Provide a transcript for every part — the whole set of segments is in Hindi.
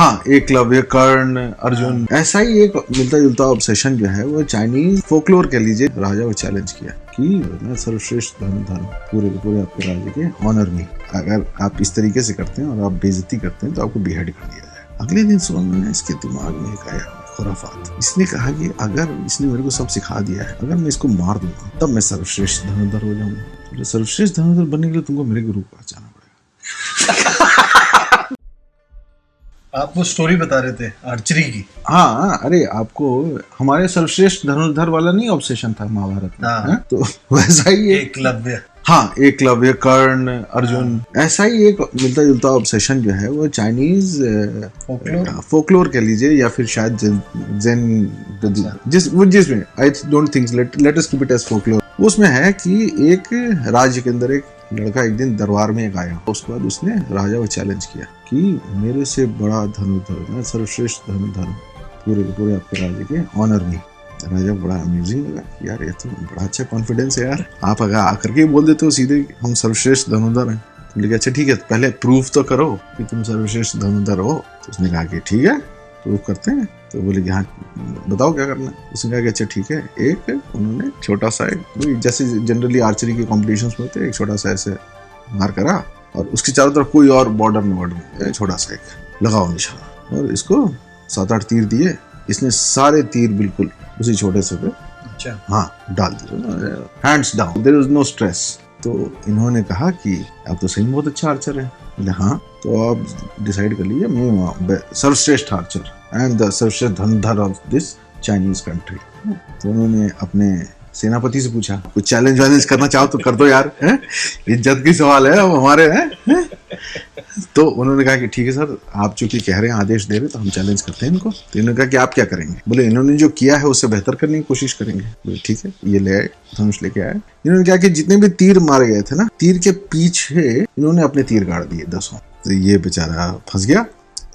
हाँ, एकलव्य, कर्ण, अर्जुन, ऐसा ही एक मिलता जुलता ऑब्सेशन जो है वो चाइनीज फोकलोर कह लीजिए। राजा को चैलेंज किया कि मैं सर्वश्रेष्ठ धनुर्धर पूरे पूरे आपके राज्य के ऑनर में, अगर आप इस तरीके से करते हैं और आप बेइज्जती करते हैं तो आपको बेहेड कर दिया जाए। अगले दिन सुबह मैंने इसके दिमाग में एक आया खुराफात। इसने कहा कि अगर इसने मेरे को सब सिखा दिया है, अगर मैं इसको मार दूंगा तब मैं सर्वश्रेष्ठ धनुर्धर हो जाऊंगा। तो सर्वश्रेष्ठ धनुर्धर बनने के लिए तुमको मेरे गुरु को पहचानना पड़ेगा। आप वो स्टोरी बता रहे थे आर्चरी की। हाँ, अरे आपको हमारे सर्वश्रेष्ठ धनुर्धर वाला नहीं ऑब्सेशन था महाभारत में। हाँ। तो वैसा ही एकलव्य, हाँ, एकलव्य, कर्ण, अर्जुन, ऐसा ही एक मिलता जुलता ऑब्सेशन जो है वो चाइनीज फोकलोर कह लीजिए, या फिर शायद जेन जिसमें I don't think, let us keep it as folklore. उसमें है कि एक राज्य के अंदर एक लड़का एक दिन दरबार में आया। उसके बाद उसने राजा को चैलेंज किया कि मेरे से बड़ा धनुर्धर, मैं सर्वश्रेष्ठ धनुर्धर पूरे पूरे आपके राज्य के ऑनर में। राजा बड़ा अमेजिंग लगा, यार ये तो बड़ा अच्छा कॉन्फिडेंस है यार, आप अगर आकर के बोल देते हो सीधे हम सर्वश्रेष्ठ धनुर्धर हैं। तो बोले अच्छा ठीक है, पहले प्रूफ तो करो कि तुम सर्वश्रेष्ठ धनुर्धर हो। तो उसने कहा कि ठीक है, प्रूफ करते हैं। तो बोले कि हाँ बताओ क्या करना है। उसने कहा कि अच्छा ठीक है, एक उन्होंने छोटा सा जैसे जनरली आर्चरी के कॉम्पिटिशन्स में होते हैं, एक छोटा सा ऐसे मार करा और उसके चारों तरफ कोई और बॉर्डर में छोटा सा एक लगाओ निशाना, और इसको 7-8 तीर दिए। इसने सारे तीर बिल्कुल उसी छोटे से पे अच्छा हाँ डाल दिए, hands down, there is no stress. तो इन्होंने कहा कि आप तो सही में बहुत अच्छा आर्चर है। बोले हाँ, तो आप डिसाइड कर लीजिए, मैं सर्वश्रेष्ठ आर्चर, आई एम द सर्वश्रेष्ठ धनुर्धर ऑफ दिस चाइनीज कंट्री। तो उन्होंने अपने सेनापति से पूछा, कुछ चैलेंज वैलेंज करना चाहो तो कर दो यार, इज्जत की सवाल है अब हमारे हैं। तो उन्होंने कहा कि ठीक है सर, आप चूंकि कह रहे हैं, आदेश दे रहे हैं, तो हम चैलेंज करते हैं इनको। तो इन्होंने कहा कि आप क्या करेंगे। बोले इन्होंने जो किया है उससे बेहतर करने की कोशिश करेंगे। बोले ठीक है, ये ले आए, धनुष लेके आए। इन्होंने कहा कि जितने भी तीर मारे गए थे ना, तीर के पीछे इन्होंने अपने तीर गाड़ दिए 10। तो ये बेचारा फंस गया।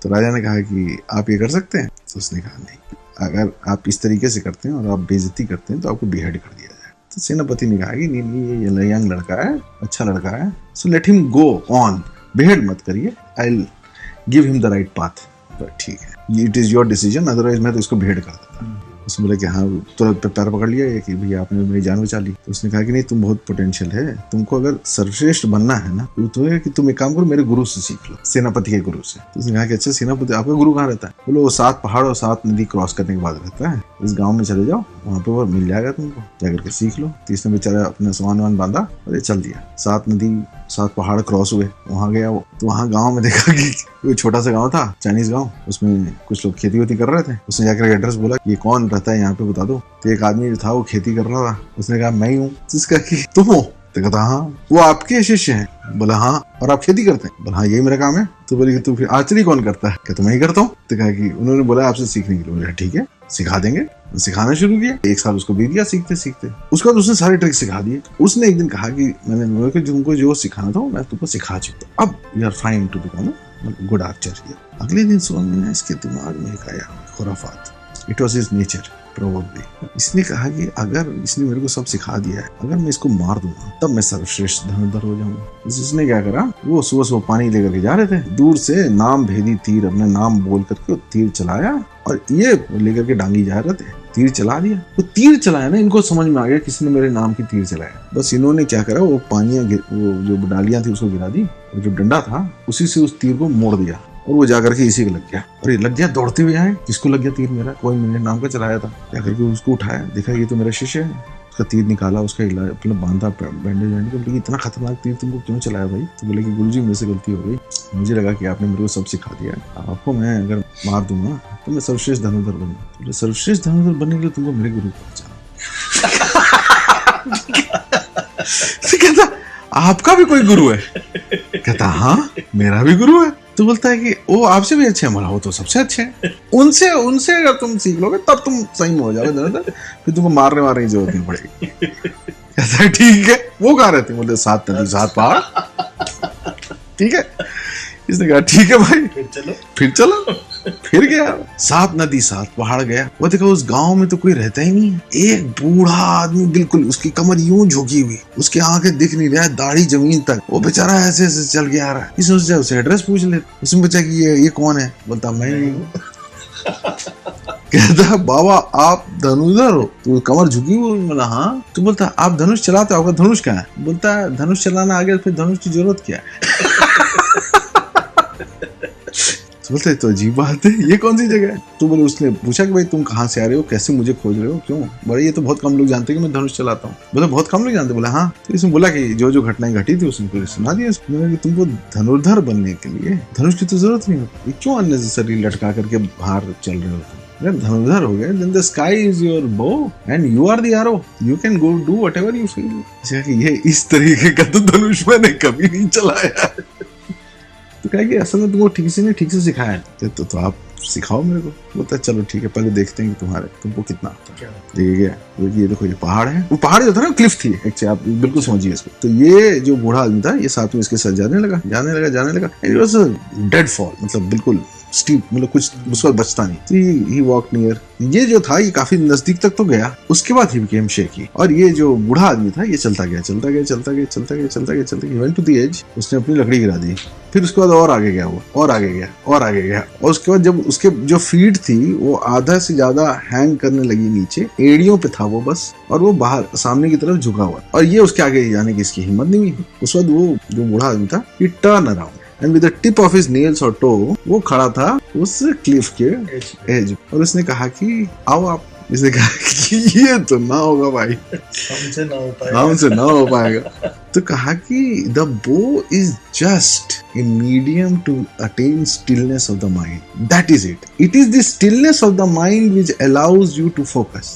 तो राजा ने कहा कि आप ये कर सकते हैं। तो उसने कहा नहीं, अगर आप इस तरीके से करते हैं और आप बेइज्जती करते हैं तो आपको बेहेड कर दिया जाए। तो सेनापति ने कहा कि नहीं, ये यंग लड़का है, अच्छा लड़का है, so let him go on, बेहेड मत करिए, I will give him the right path. ठीक है, it is your decision, otherwise मैं तो इसको बेहेड कर देता। उसने बोला कि हाँ, तुरंत पैर पकड़ लिया कि भैया आपने मेरी जान बचा ली। तो उसने कहा कि नहीं, तुम बहुत पोटेंशियल है, तुमको अगर सर्वश्रेष्ठ बनना है ना, तो है कि तुम एक काम करो, मेरे गुरु से सीख लो, सेनापति के गुरु से। तो उसने कहा कि अच्छा सेनापति, आपका गुरु कहाँ रहता है। बोलो वो 7 पहाड़ और 7 नदी क्रॉस करने के बाद रहता है, इस गाँव में चले जाओ, वहाँ पे वो मिल जाएगा तुमको, जाकर के सीख लो। तो इसने बेचारा अपना सामान बांधा और चल दिया। 7 नदी 7 पहाड़ क्रॉस हुए, वहाँ गया वो। तो वहाँ गाँव में देखा कि कोई छोटा सा गाँव था, चाइनीज गाँव, उसमें कुछ लोग खेती वेती कर रहे थे। उसने जाकर एड्रेस बोला, ये कौन रहता है यहाँ पे बता दो। तो एक आदमी जो था वो खेती कर रहा था। उसने कहा मैं ही हूँ। उसका कि तुम हो। तो कहता हाँ, वो आपके शिष्य हैं। बोला हाँ, और आप खेती करते हैं। बोला हाँ, यही मेरा काम है। तो बोले कि तू फिर आर्चरी कौन करता है। कहता मैं ही करता हूँ। तो कहा कि उन्होंने बोला आपसे सीखने के लिए। बोला ठीक है, सिखा देंगे। सिखाना शुरू किया, 1 साल उसको बीत गया सीखते सीखते। उसके बाद उसने सारे ट्रिक सिखा दिए। उसने एक दिन कहा कि मैंने तुमको जो सिखाना था मैं तुमको सिखा चुका, अब you are fine to become good archer. अगले दिन सुबह मैंने इसके दिमाग में एक आया खुराफात। It was his nature probably. इसने कहा कि अगर इसने मेरे को सब सिखा दिया है, अगर मैं इसको मार दूंगा तब मैं सर्वश्रेष्ठ धनुर्धर हो जाऊंगा। इसने क्या करा, वो सुबह पानी लेकर के जा रहे थे, दूर से नाम भेदी तीर, अपना नाम बोल करके तीर चलाया, और ये लेकर के डांगी जा रहे थे, तीर चला दिया। तो तीर चलाया ना, इनको समझ में आ गया किसी ने मेरे नाम की तीर चलाया। बस इन्होंने क्या करा, वो पानियां, वो जो डालियां थी उसको गिरा दी, और जो डंडा था उसी से उस तीर को मोड़ दिया, और वो जाकर के इसी को लग गया। और ये लग गया, दौड़ते हुए आए, किसको लग गया तीर, मेरा, कोई मेरे नाम का चलाया था। जाकर के उसको उठाया, देखा ये तो मेरा शिष्य है। उसका तीर निकाला, उसका इलाज मतलब बांधा, बैंडेज वैंडेज। बोले इतना खतरनाक तीर तुमको क्यों चलाया भाई। तो बोले कि गुरुजी मेरे से गलती हो गई, मुझे लगा कि आपने मेरे को सब सिखा दिया, आपको मैं अगर मार दूंगा तो मैं सर्वश्रेष्ठ धनुर्धर बनूंगा। तो सर्वश्रेष्ठ धनुर्धर बनने के लिए तुमको मेरे गुरु को कहता आपका भी कोई गुरु है। कहता हाँ, मेरा भी गुरु है। तो बोलता है कि वो आपसे भी अच्छे हैं। बोला वो तो सबसे अच्छे हैं, उनसे अगर तुम सीख लोगे तब तुम सही में हो जाओगे, फिर तुमको मारने की जरूरत नहीं पड़ेगी। कहता है ठीक है, वो कहाँ रहते हैं। बोलते 7 नदी 7 पहाड़। ठीक है, इसने कहा ठीक है भाई, फिर चलो। फिर चलो। फिर गया, 7 नदी 7 पहाड़ गया। वो देखा उस गांव में तो कोई रहता ही नहीं है। एक बूढ़ा आदमी, बिल्कुल उसकी कमर यूं झुकी हुई, उसकी आंखें दिख नहीं रहा, दाढ़ी जमीन तक, वो बेचारा ऐसे ऐसे चल के आ रहा है। इसने सोचा उसे एड्रेस पूछ ले। उसने पूछा कि ये कौन है? बोलता मैं ही हूँ। कहता बाबा आप धनुधर हो? तो कमर झुकी हुई। बोला हाँ। तो बोलता आप धनुष चलाते हो, आपका धनुष कहाँ है? बोलता धनुष चलाना आ गया, फिर धनुष की जरूरत क्या है? तो बोलते तो अजीब बात है, ये कौन सी जगह है? तो बोले, उसने पूछा कि भाई तुम कहाँ से आ रहे हो, कैसे मुझे खोज रहे हो, क्यों? बोले ये तो बहुत कम लोग जानते हैं कि मैं धनुष चलाता हूँ। बोले बहुत कम लोग जानते? बोला हाँ। तो इसने बोला कि जो जो घटनाएं घटी थी उसने पूरी सुना दिया। कि तुमको धनुर्धर बनने के लिए धनुष की तो जरूरत नहीं होती, क्यों अननेसेसरी लटका करके बाहर चल रहे हो तुम? अगर धनुर्धर हो गए, then the sky is your bow and you are the arrow, you can go do whatever you feel। ये इस तरीके का तो धनुष मैंने कभी नहीं चलाया। तो कहा कि असल में तुमको ठीक से सिखाया है। तो आप सिखाओ मेरे को। बोलता चलो ठीक है, पहले देखते हैं कि तुमको कितना आता है। देखिए गया, ये देखो ये पहाड़ है। वो पहाड़ जो था ना क्लिफ थी एक्चुअली, आप बिल्कुल समझिए इसको। तो ये जो बूढ़ा आदमी था, ये साथ में इसके साथ जाने लगा। It was a dead fall, मतलब बिल्कुल स्टीप, मतलब कुछ उसका बचता नहीं। तो ही वॉक नियर, ये जो था ये काफी नजदीक तक तो गया। उसके बाद ही बिकेम शेकी। और ये जो बूढ़ा आदमी था ये चलता गया। He went to the edge, उसने अपनी लकड़ी गिरा दी। फिर उसके बाद और आगे गया वो, और आगे गया। और उसके बाद जब उसके जो फीट थी वो आधा से ज्यादा हैंग करने लगी नीचे, एड़ियों पे था वो बस, और वो बाहर सामने की तरफ झुका हुआ, और ये उसके आगे जाने की इसकी हिम्मत नहीं हुई। उस वक्त वो जो बूढ़ा आदमी था, he turned around and with the tip of his nails or toe, वो खड़ा था उस क्लिफ के एज, और उसने कहा कि आओ आप। इसने कहा कि ये तो ना होगा भाई, हमसे ना हो पाएगा। तो कहा कि द बो is just a medium to attain stillness of the mind. That is it. It is the stillness of the mind which allows you to focus.